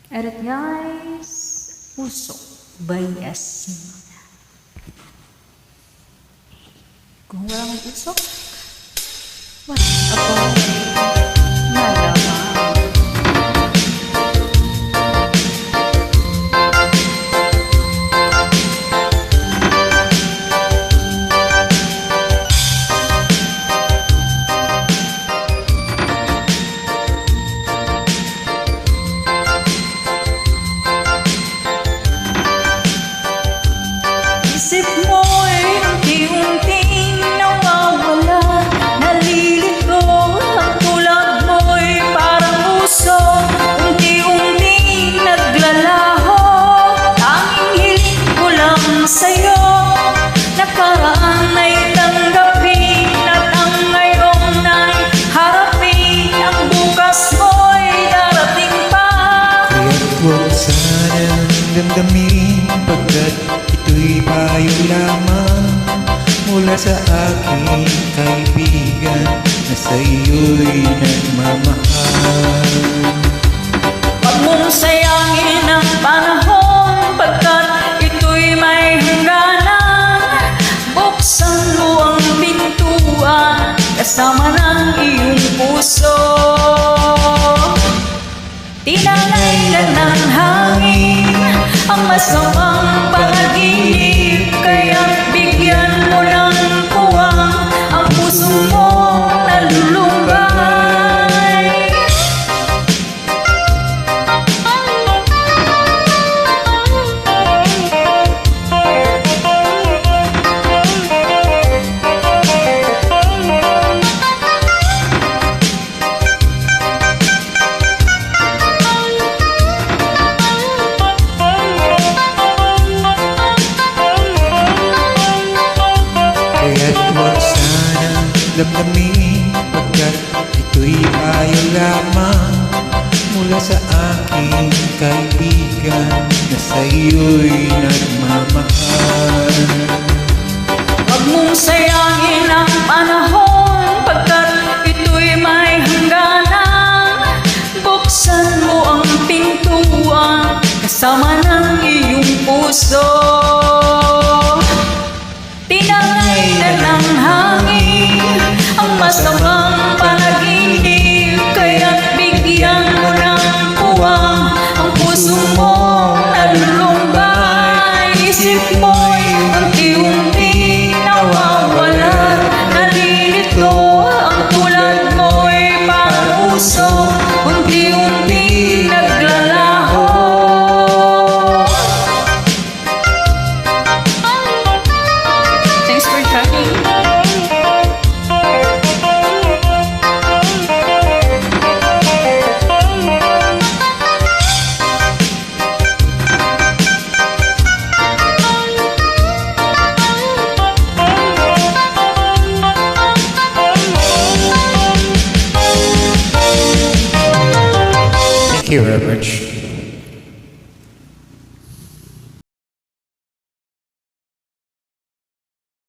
Edit guys, Usok by Yasin. Kung walang usok, wala ako nalaman. Isip mo'y unti-unting nawawala, nalilito ang tulad mo'y parang uso, unti-unting naglalaho. Tanging hiling ko lang sa'yo, nakaraan ay tanggapin at ang ngayon ay harapin. Ang bukas mo'y darating pa. Kaya't huwag sanang damdamin, pagkat ito'y payo lamang mula sa aking kaibigan na sa'yo'y nagmamahal. Huwag mong sayangin ang panahon, pagkat ito'y may hangganan. Buksan mo ang pintuan kasama ng iyong puso. Tinangaylan ng hangin ang masamang panaginip, kaya't bigyan mo ng puwang ang puso mong nalulumbay. Kaya't huwag sanang damdamin, pagkat ito'y payo lamang mula sa aking kaibigan na sa'yo'y nagmamahal. Huwag mong sayangin ang panahon, pagkat ito'y may hangganan. Buksan mo ang pintuan kasama ng iyong puso. Tinangaylan ng hangin ang masamang panaginip, kaya't bigyan mo ng puwang ang puso mong nalulumbay. Isip mo'y unti-unti nawawala, nalilito ang tulad mo'y parang uso, unti-unti naglalaho. Thanks for checking. Thank you very much.